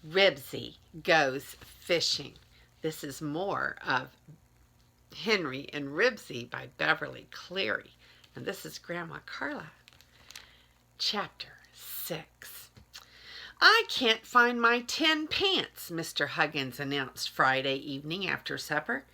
Ribsy Goes Fishing. This is more of Henry and Ribsy by Beverly Cleary. And this is Grandma Carla. Chapter 6. "I can't find my tin pants," Mr. Huggins announced Friday evening after supper.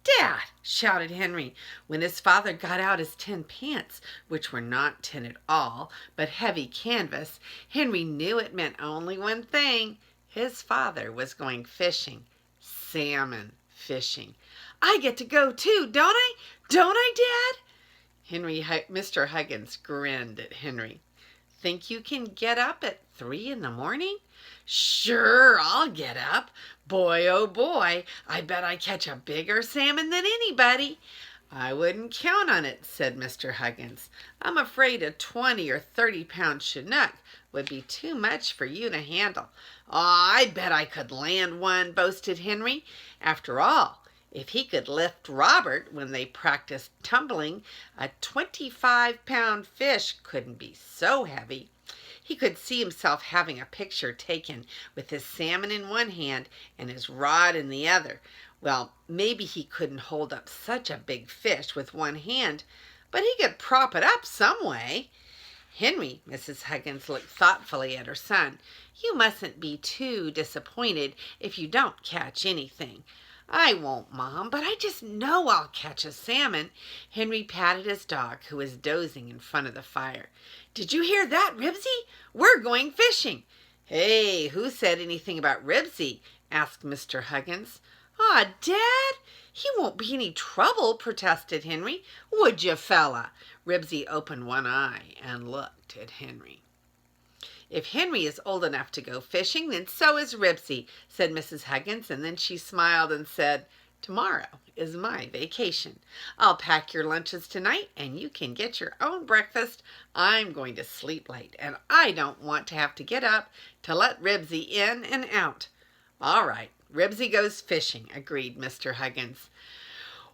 "Dad!" shouted Henry when his father got out his tin pants, which were not tin at all, but heavy canvas. Henry knew it meant only one thing. His father was going fishing. Salmon fishing. "I get to go too, don't I? Don't I, Dad?" Mr. Huggins grinned at Henry. "Think you can get up at 3 in the morning?" "Sure, I'll get up. Boy, oh boy, I bet I catch a bigger salmon than anybody." "I wouldn't count on it," said Mr. Huggins. "I'm afraid a 20 or 30-pound Chinook would be too much for you to handle." "Aw, I bet I could land one," boasted Henry. After all, if he could lift Robert when they practiced tumbling, a 25-pound fish couldn't be so heavy. He could see himself having a picture taken with his salmon in one hand and his rod in the other. Well, maybe he couldn't hold up such a big fish with one hand, but he could prop it up some way. "Henry," Mrs. Huggins looked thoughtfully at her son, "you mustn't be too disappointed if you don't catch anything." "I won't, Mom, but I just know I'll catch a salmon." Henry patted his dog, who was dozing in front of the fire. "Did you hear that, Ribsy? We're going fishing." "Hey, who said anything about Ribsy?" asked Mr. Huggins. "Aw, Dad, he won't be any trouble," protested Henry. "Would you, fella?" Ribsy opened one eye and looked at Henry. "If Henry is old enough to go fishing, then so is Ribsy," said Mrs. Huggins, and then she smiled and said, "Tomorrow is my vacation. I'll pack your lunches tonight, and you can get your own breakfast. I'm going to sleep late, and I don't want to have to get up to let Ribsy in and out." "All right, Ribsy goes fishing," agreed Mr. Huggins.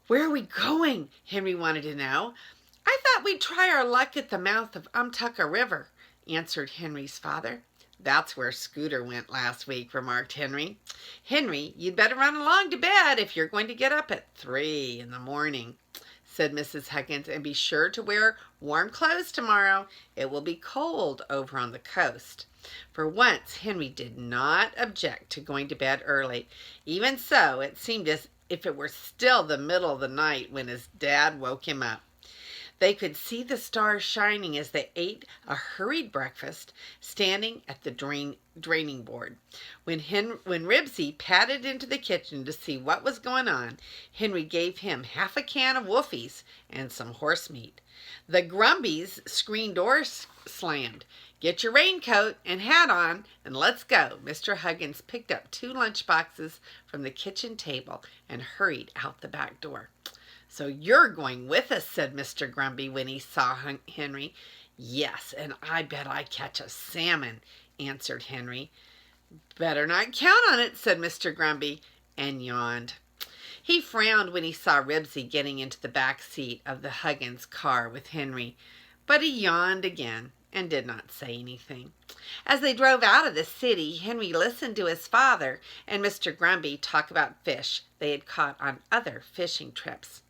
"Where are we going?" Henry wanted to know. "I thought we'd try our luck at the mouth of Umtucka River," answered Henry's father. "That's where Scooter went last week," remarked Henry. "Henry, you'd better run along to bed if you're going to get up at 3 in the morning," said Mrs. Huggins, "and be sure to wear warm clothes tomorrow. It will be cold over on the coast." For once, Henry did not object to going to bed early. Even so, it seemed as if it were still the middle of the night when his dad woke him up. They could see the stars shining as they ate a hurried breakfast, standing at the draining board. When Ribsy padded into the kitchen to see what was going on, Henry gave him half a can of Wolfies and some horse meat. The Grumby's screen door slammed. "Get your raincoat and hat on and let's go." Mr. Huggins picked up 2 lunch boxes from the kitchen table and hurried out the back door. "So you're going with us," said Mr. Grumby when he saw Henry. "Yes, and I bet I catch a salmon," answered Henry. "Better not count on it," said Mr. Grumby, and yawned. He frowned when he saw Ribsy getting into the back seat of the Huggins car with Henry, but he yawned again and did not say anything. As they drove out of the city, Henry listened to his father and Mr. Grumby talk about fish they had caught on other fishing trips.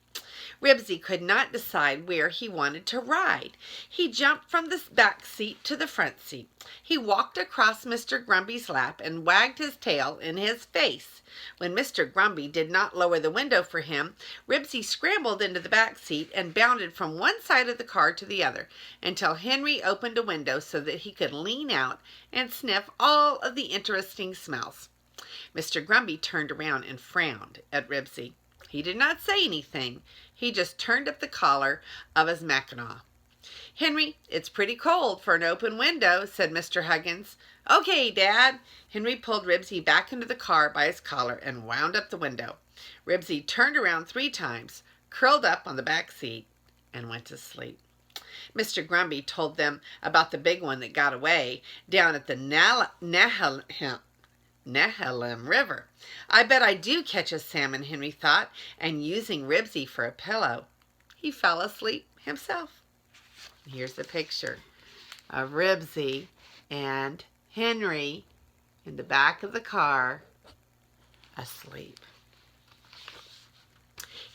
Ribsy could not decide where he wanted to ride. He jumped from the back seat to the front seat. He walked across Mr. Grumby's lap and wagged his tail in his face. When Mr. Grumby did not lower the window for him, Ribsy scrambled into the back seat and bounded from one side of the car to the other until Henry opened a window so that he could lean out and sniff all of the interesting smells. Mr. Grumby turned around and frowned at Ribsy. He did not say anything. He just turned up the collar of his mackinaw. "Henry, it's pretty cold for an open window," said Mr. Huggins. "Okay, Dad." Henry pulled Ribsy back into the car by his collar and wound up the window. Ribsy turned around 3 times, curled up on the back seat, and went to sleep. Mr. Grumby told them about the big one that got away down at the Nehalem River. "I bet I do catch a salmon," Henry thought, and using Ribsy for a pillow, he fell asleep himself. Here's the picture of Ribsy and Henry in the back of the car, asleep.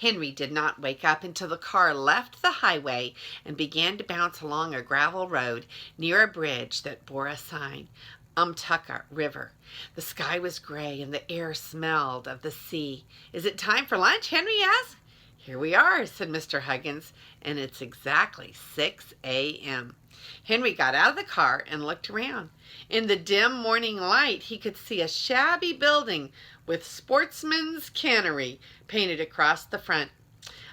Henry did not wake up until the car left the highway and began to bounce along a gravel road near a bridge that bore a sign, Umtucka River. The sky was gray and the air smelled of the sea. "Is it time for lunch?" Henry asked. "Here we are," said Mr. Huggins, "and it's exactly 6 a.m. Henry got out of the car and looked around. In the dim morning light, he could see a shabby building with Sportsman's Cannery painted across the front.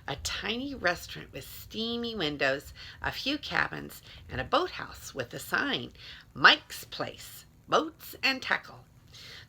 A tiny restaurant with steamy windows, a few cabins, and a boathouse with a sign, Mike's Place, Boats and Tackle.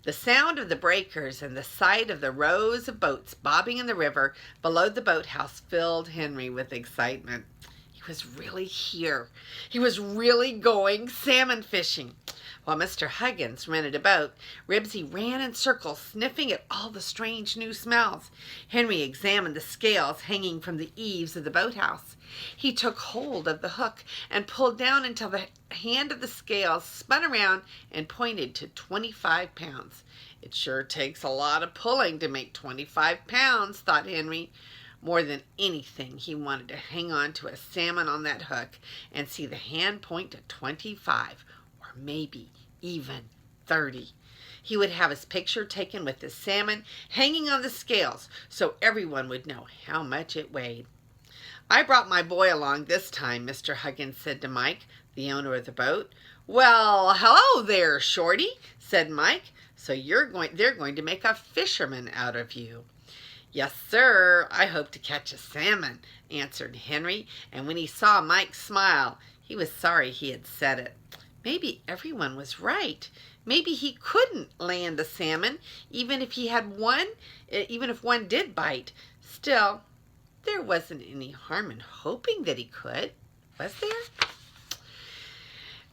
The sound of the breakers and the sight of the rows of boats bobbing in the river below the boathouse filled Henry with excitement. He was really here. He was really going salmon fishing. While Mr. Huggins rented a boat, Ribsy ran in circles, sniffing at all the strange new smells. Henry examined the scales hanging from the eaves of the boathouse. He took hold of the hook and pulled down until the hand of the scales spun around and pointed to 25 pounds. "It sure takes a lot of pulling to make 25 pounds, thought Henry. More than anything, he wanted to hang on to a salmon on that hook and see the hand point to 25, or maybe even 30. He would have his picture taken with the salmon hanging on the scales so everyone would know how much it weighed. "I brought my boy along this time," Mr. Huggins said to Mike, the owner of the boat. "Well, hello there, Shorty," said Mike. "So they're going to make a fisherman out of you." "Yes, sir. I hope to catch a salmon," answered Henry, and when he saw Mike smile, he was sorry he had said it. Maybe everyone was right. Maybe he couldn't land the salmon, even if one did bite. Still, there wasn't any harm in hoping that he could, was there?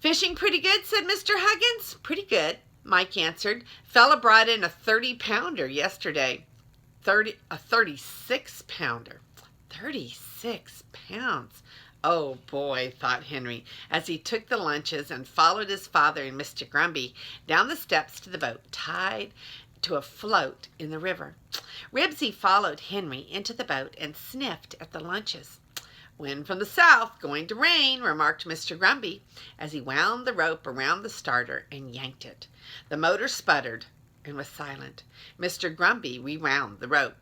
"Fishing pretty good," said Mr. Huggins. "Pretty good," Mike answered. "Fella brought in a 30-pounder yesterday. A 36-pounder. 36 pounds. Oh boy, thought Henry, as he took the lunches and followed his father and Mr. Grumby down the steps to the boat tied to a float in the river. Ribsy followed Henry into the boat and sniffed at the lunches. "Wind from the south, going to rain," remarked Mr. Grumby as he wound the rope around the starter and yanked it. The motor sputtered and was silent. Mr. Grumby rewound the rope.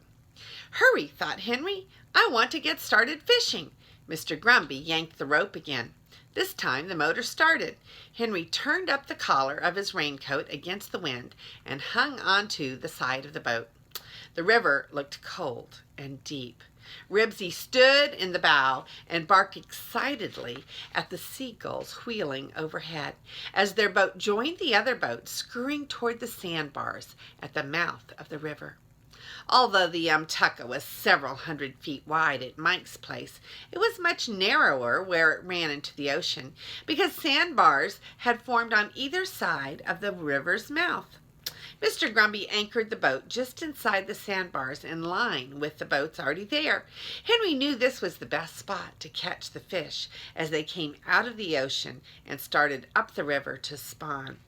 "Hurry," thought Henry. "I want to get started fishing." Mr. Grumby yanked the rope again. This time the motor started. Henry turned up the collar of his raincoat against the wind and hung onto the side of the boat. The river looked cold and deep. Ribsy stood in the bow and barked excitedly at the seagulls wheeling overhead as their boat joined the other boat scurrying toward the sandbars at the mouth of the river. Although the Umtucka was several hundred feet wide at Mike's Place, it was much narrower where it ran into the ocean because sandbars had formed on either side of the river's mouth. Mr. Grumby anchored the boat just inside the sandbars in line with the boats already there. Henry knew this was the best spot to catch the fish as they came out of the ocean and started up the river to spawn.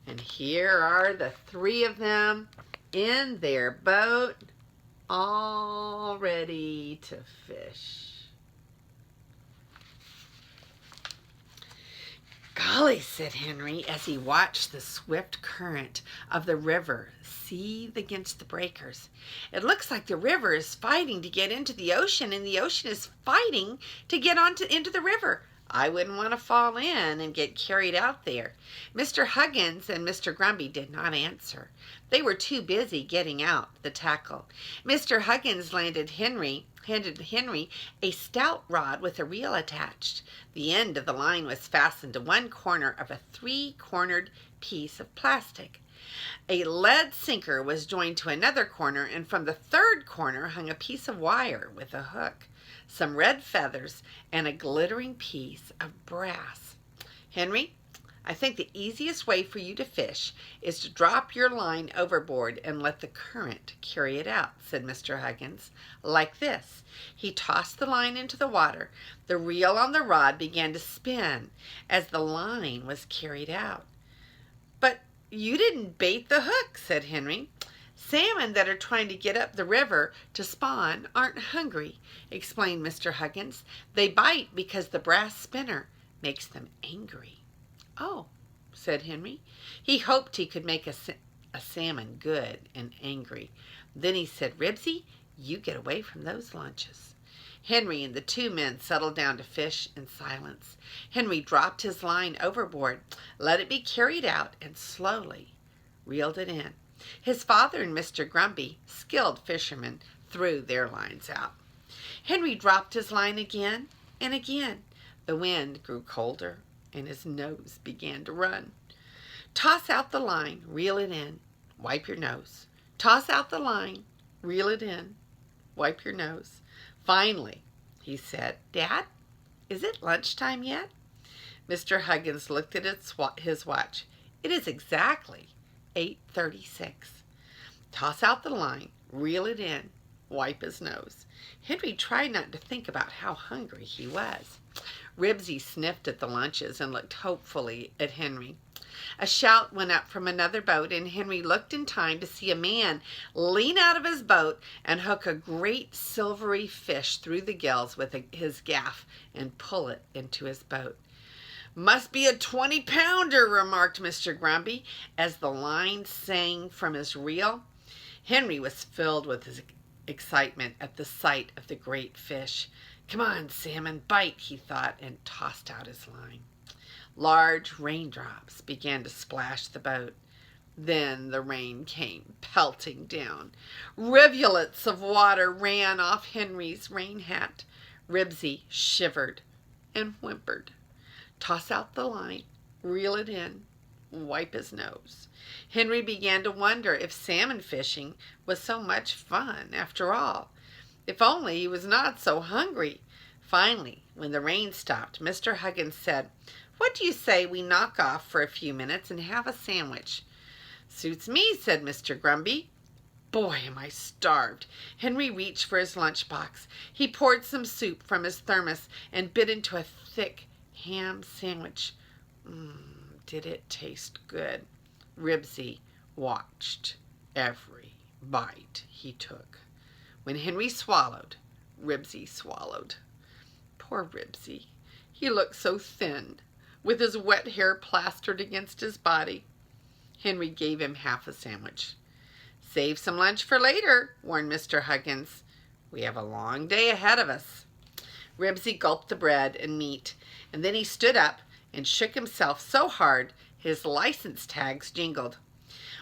And here are the three of them in their boat, all ready to fish. "Golly," said Henry as he watched the swift current of the river seethe against the breakers. "It looks like the river is fighting to get into the ocean and the ocean is fighting to get into the river. I wouldn't want to fall in and get carried out there." Mr. Huggins and Mr. Grumby did not answer. They were too busy getting out the tackle. Mr. Huggins handed Henry a stout rod with a reel attached. The end of the line was fastened to one corner of a three-cornered piece of plastic. A lead sinker was joined to another corner, and from the third corner hung a piece of wire with a hook, some red feathers, and a glittering piece of brass. "Henry, I think the easiest way for you to fish is to drop your line overboard and let the current carry it out," said Mr. Huggins. "Like this." He tossed the line into the water. The reel on the rod began to spin as the line was carried out. "But You didn't bait the hook, said Henry. Salmon that are trying to get up the river to spawn aren't hungry, explained Mr. Huggins. They bite because the brass spinner makes them angry. Oh, said Henry. He hoped he could make a salmon good and angry. Then he said, Ribsy, you get away from those lunches. Henry and the two men settled down to fish in silence. Henry dropped his line overboard, let it be carried out, and slowly reeled it in. His father and Mr. Grumpy, skilled fishermen, threw their lines out. Henry dropped his line again and again. The wind grew colder, and his nose began to run. Toss out the line, reel it in, wipe your nose. Toss out the line, reel it in, wipe your nose. Finally, he said, Dad, is it lunchtime yet? Mr. Huggins looked at his watch. It is exactly 8:36. Toss out the line, reel it in, wipe his nose. Henry tried not to think about how hungry he was. Ribsy sniffed at the lunches and looked hopefully at Henry. A shout went up from another boat, and Henry looked in time to see a man lean out of his boat and hook a great silvery fish through the gills with his gaff and pull it into his boat. Must be a 20-pounder, remarked Mr. Grumpy as the line sang from his reel. Henry was filled with his excitement at the sight of the great fish. Come on, salmon, bite, he thought, and tossed out his line. Large raindrops began to splash the boat. Then the rain came pelting down. Rivulets of water ran off Henry's rain hat. Ribsy shivered and whimpered. Toss out the line, reel it in, wipe his nose. Henry began to wonder if salmon fishing was so much fun after all. If only he was not so hungry. Finally, when the rain stopped, Mr. Huggins said, What do you say we knock off for a few minutes and have a sandwich? Suits me, said Mr. Grumpy. Boy, am I starved. Henry reached for his lunchbox. He poured some soup from his thermos and bit into a thick ham sandwich. Did it taste good? Ribsy watched every bite he took. When Henry swallowed, Ribsy swallowed. Poor Ribsy. He looked so thin, with his wet hair plastered against his body. Henry gave him half a sandwich. Save some lunch for later, warned Mr. Huggins. We have a long day ahead of us. Ribsy gulped the bread and meat, and then he stood up and shook himself so hard his license tags jingled.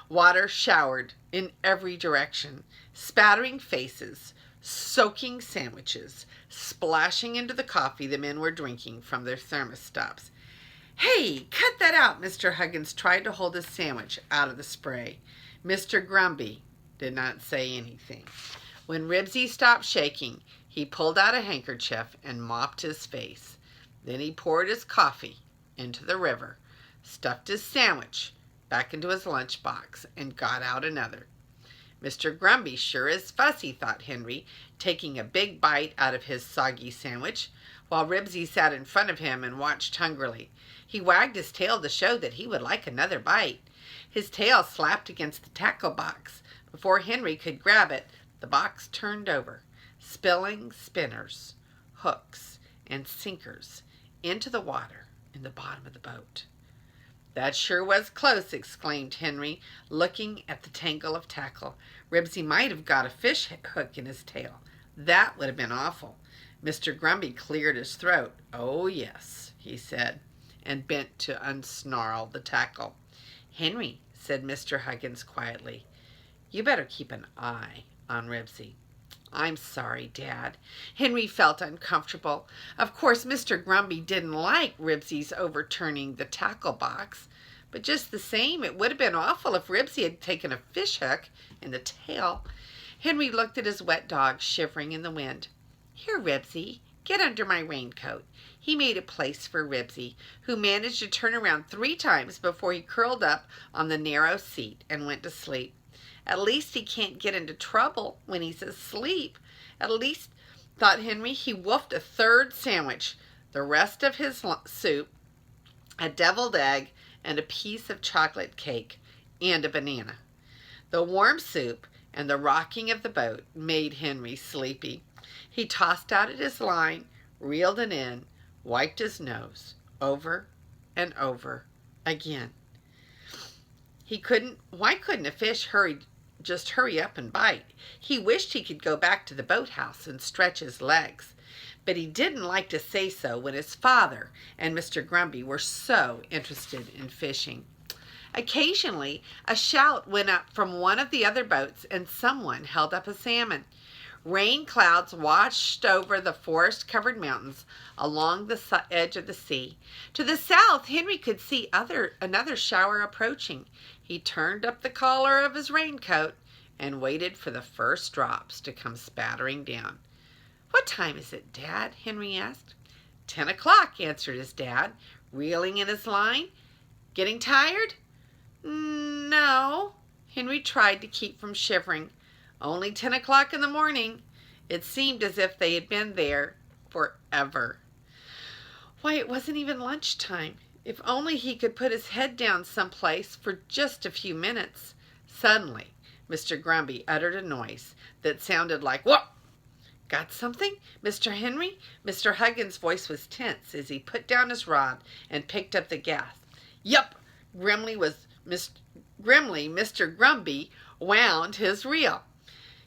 Water showered in every direction, spattering faces, soaking sandwiches, splashing into the coffee the men were drinking from their thermos stops. Hey, cut that out, Mr. Huggins tried to hold his sandwich out of the spray. Mr. Grumpy did not say anything. When Ribsy stopped shaking, he pulled out a handkerchief and mopped his face. Then he poured his coffee into the river, stuffed his sandwich back into his lunchbox, and got out another. Mr. Grumpy sure is fussy, thought Henry, taking a big bite out of his soggy sandwich, while Ribsy sat in front of him and watched hungrily. He wagged his tail to show that he would like another bite. His tail slapped against the tackle box. Before Henry could grab it, the box turned over, spilling spinners, hooks, and sinkers into the water in the bottom of the boat. That sure was close, exclaimed Henry, looking at the tangle of tackle. Ribsy might have got a fish hook in his tail. That would have been awful. Mr. Grumpy cleared his throat. Oh, yes, he said, and bent to unsnarl the tackle. Henry, said Mr. Huggins quietly, you better keep an eye on Ribsy. I'm sorry, Dad. Henry felt uncomfortable. Of course, Mr. Grumpy didn't like Ribsy's overturning the tackle box, but just the same, it would have been awful if Ribsy had taken a fish hook in the tail. Henry looked at his wet dog shivering in the wind. Here, Ribsy, get under my raincoat. He made a place for Ribsy, who managed to turn around 3 times before he curled up on the narrow seat and went to sleep. At least he can't get into trouble when he's asleep. At least, thought Henry, he wolfed a 3rd sandwich, the rest of his soup, a deviled egg, and a piece of chocolate cake, and a banana. The warm soup and the rocking of the boat made Henry sleepy. He tossed out at his line, reeled it in, wiped his nose, over and over again. Why couldn't a fish just hurry up and bite? He wished he could go back to the boathouse and stretch his legs, but he didn't like to say so when his father and Mr. Grumby were so interested in fishing. Occasionally, a shout went up from one of the other boats and someone held up a salmon. Rain clouds washed over the forest-covered mountains along the edge of the sea. To the south, Henry could see another shower approaching. He turned up the collar of his raincoat and waited for the first drops to come spattering down. "What time is it, Dad?" Henry asked. 10 o'clock, answered his dad, reeling in his line. "Getting tired?" "No." Henry tried to keep from shivering. Only 10 o'clock in the morning. It seemed as if they had been there forever. Why, it wasn't even lunchtime. If only he could put his head down someplace for just a few minutes. Suddenly, Mr. Grumby uttered a noise that sounded like, "Whoop!" "Got something, Mr. Henry?" Mr. Huggins' voice was tense as he put down his rod and picked up the gaff. "Yup!" Grimly, Mr. Grumby wound his reel.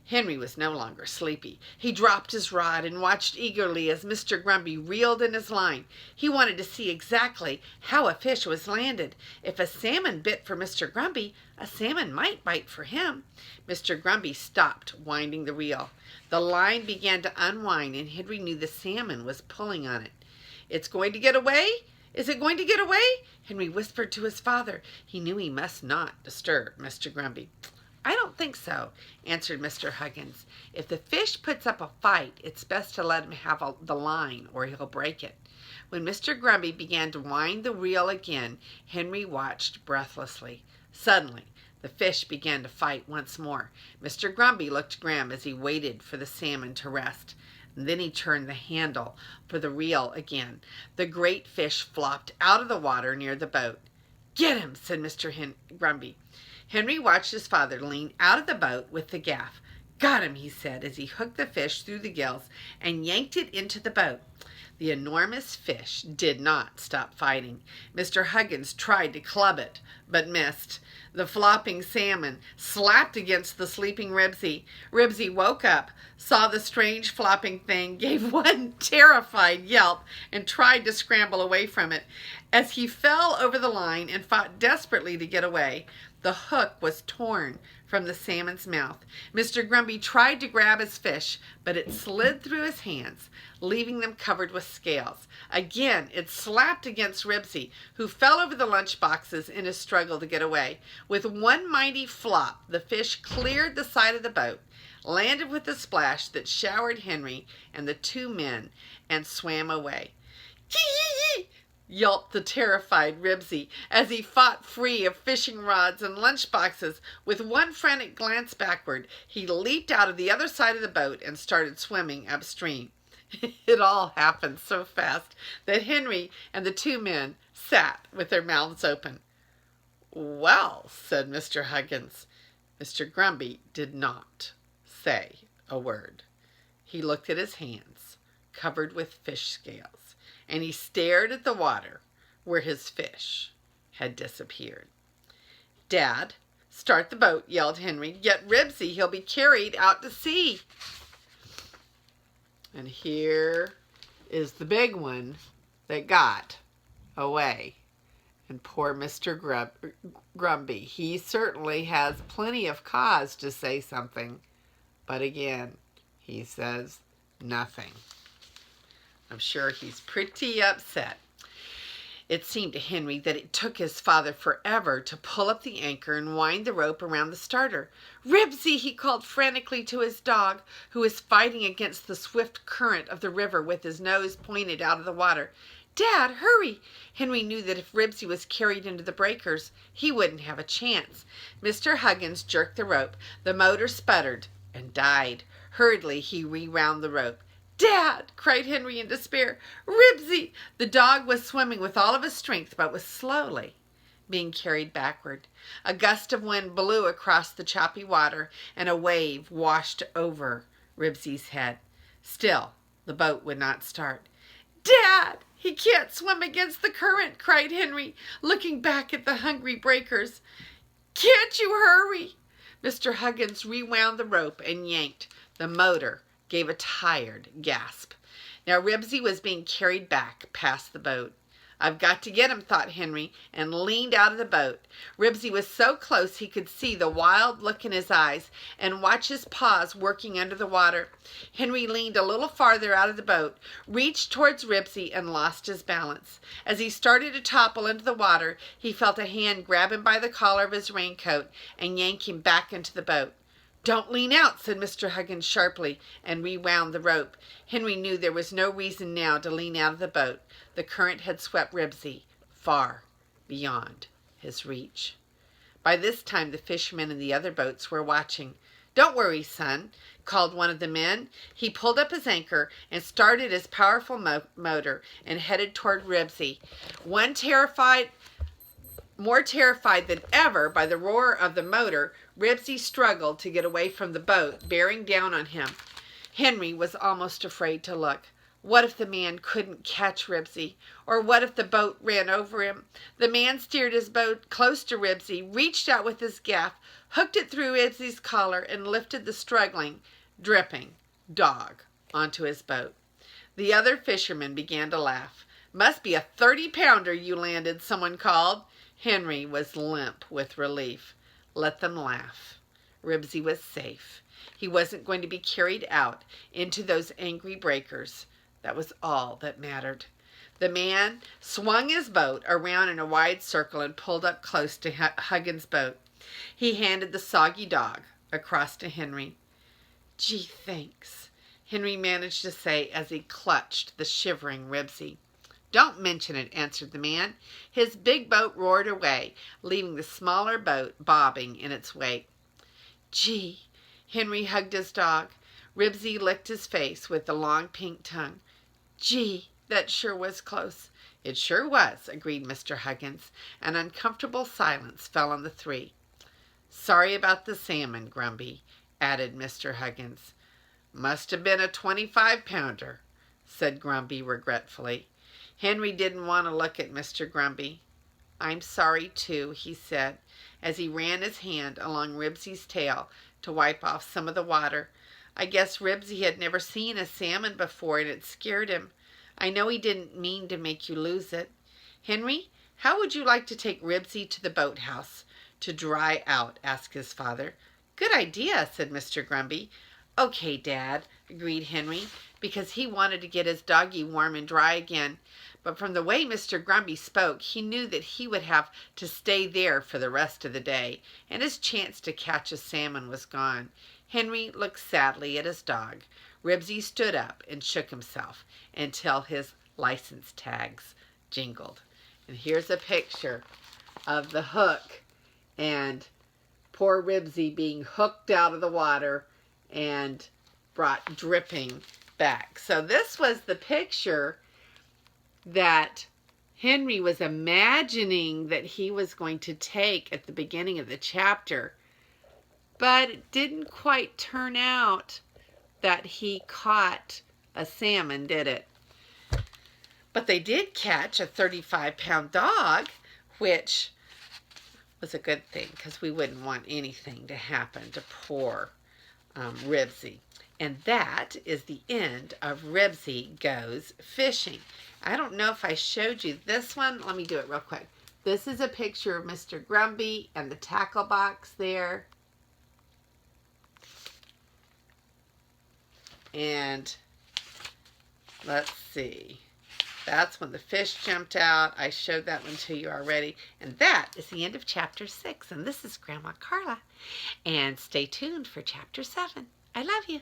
Henry was no longer sleepy. He dropped his rod and watched eagerly as Mr. Grumby reeled in his line. He wanted to see exactly how a fish was landed. If a salmon bit for Mr. Grumby, a salmon might bite for him. Mr. Grumby stopped winding the reel. The line began to unwind, and Henry knew the salmon was pulling on it. "It's going to get away? Is it going to get away?" Henry whispered to his father. He knew he must not disturb Mr. Grumby. "I don't think so," answered Mr. Huggins. "If the fish puts up a fight, it's best to let him have the line or he'll break it." When Mr. Grumby began to wind the reel again, Henry watched breathlessly. Suddenly, the fish began to fight once more. Mr. Grumby looked grim as he waited for the salmon to rest. And then he turned the handle for the reel again. The great fish flopped out of the water near the boat. "Get him," said Mr. Grumby. Henry watched his father lean out of the boat with the gaff. "Got him," he said as he hooked the fish through the gills and yanked it into the boat. The enormous fish did not stop fighting. Mr. Huggins tried to club it, but missed. The flopping salmon slapped against the sleeping Ribsy. Ribsy woke up, saw the strange flopping thing, gave one terrified yelp, and tried to scramble away from it. As he fell over the line and fought desperately to get away, the hook was torn from the salmon's mouth. Mr. Grumby tried to grab his fish, but it slid through his hands, leaving them covered with scales. Again, it slapped against Ribsy, who fell over the lunch boxes in his struggle to get away. With one mighty flop, the fish cleared the side of the boat, landed with a splash that showered Henry and the two men, and swam away. "Hee-hee-hee!" yelped the terrified Ribsy as he fought free of fishing rods and lunch boxes. With one frantic glance backward, he leaped out of the other side of the boat and started swimming upstream. It all happened so fast that Henry and the two men sat with their mouths open. "Well," said Mr. Huggins. Mr. Grumby did not say a word. He looked at his hands, covered with fish scales, and he stared at the water where his fish had disappeared. "Dad, start the boat," yelled Henry. "Get Ribsy, he'll be carried out to sea." And here is the big one that got away. And poor Mr. Grumby, he certainly has plenty of cause to say something, but again, he says nothing. I'm sure he's pretty upset. It seemed to Henry that it took his father forever to pull up the anchor and wind the rope around the starter. "Ribsy!" he called frantically to his dog, who was fighting against the swift current of the river with his nose pointed out of the water. "Dad, hurry!" Henry knew that if Ribsy was carried into the breakers, he wouldn't have a chance. Mr. Huggins jerked the rope. The motor sputtered and died. Hurriedly, he rewound the rope. "Dad!" cried Henry in despair. "Ribsy!" The dog was swimming with all of his strength, but was slowly being carried backward. A gust of wind blew across the choppy water, and a wave washed over Ribsy's head. Still, the boat would not start. "Dad, he can't swim against the current," cried Henry, looking back at the hungry breakers. "Can't you hurry?" Mr. Huggins rewound the rope and yanked. The motor gave a tired gasp. Now Ribsy was being carried back past the boat. "I've got to get him," thought Henry, and leaned out of the boat. Ribsy was so close he could see the wild look in his eyes and watch his paws working under the water. Henry leaned a little farther out of the boat, reached towards Ribsy, and lost his balance. As he started to topple into the water, he felt a hand grab him by the collar of his raincoat and yank him back into the boat. "Don't lean out," said Mr. Huggins sharply, and rewound the rope. Henry knew there was no reason now to lean out of the boat. The current had swept Ribsy far beyond his reach. By this time the fishermen in the other boats were watching. "Don't worry, son," called one of the men. He pulled up his anchor and started his powerful motor and headed toward Ribsy. More terrified than ever by the roar of the motor, Ribsy struggled to get away from the boat bearing down on him. Henry was almost afraid to look. What if the man couldn't catch Ribsy? Or what if the boat ran over him? The man steered his boat close to Ribsy, reached out with his gaff, hooked it through Ribsy's collar, and lifted the struggling, dripping dog onto his boat. The other fishermen began to laugh. "Must be a 30-pounder you landed," someone called. Henry was limp with relief. Let them laugh. Ribsy was safe. He wasn't going to be carried out into those angry breakers. That was all that mattered. The man swung his boat around in a wide circle and pulled up close to Huggins' boat. He handed the soggy dog across to Henry. "Gee, thanks," Henry managed to say as he clutched the shivering Ribsy. "Don't mention it," answered the man. His big boat roared away, leaving the smaller boat bobbing in its wake. "Gee," Henry hugged his dog. Ribsy licked his face with the long pink tongue. "Gee, that sure was close." "It sure was," agreed Mr. Huggins. An uncomfortable silence fell on the three. "Sorry about the salmon, Grumby," added Mr. Huggins. "Must have been a 25-pounder," said Grumby regretfully. Henry didn't want to look at Mr. Grumby. "I'm sorry, too," he said, as he ran his hand along Ribsy's tail to wipe off some of the water. "I guess Ribsy had never seen a salmon before, and it scared him. I know he didn't mean to make you lose it. Henry, how would you like to take Ribsy to the boathouse to dry out?" asked his father. "Good idea," said Mr. Grumby. "Okay, Dad," agreed Henry, because he wanted to get his doggie warm and dry again. But from the way Mr. Grumby spoke, he knew that he would have to stay there for the rest of the day, and his chance to catch a salmon was gone. Henry looked sadly at his dog. Ribsy stood up and shook himself until his license tags jingled. And here's a picture of the hook and poor Ribsy being hooked out of the water and brought dripping back. So this was the picture that Henry was imagining that he was going to take at the beginning of the chapter. But it didn't quite turn out that he caught a salmon, did it? But they did catch a 35-pound dog, which was a good thing because we wouldn't want anything to happen to poor Ribsy. And that is the end of Ribsy Goes Fishing. I don't know if I showed you this one. Let me do it real quick. This is a picture of Mr. Grumby and the tackle box there. And let's see. That's when the fish jumped out. I showed that one to you already. And that is the end of Chapter 6. And this is Grandma Carla. And stay tuned for Chapter 7. I love you.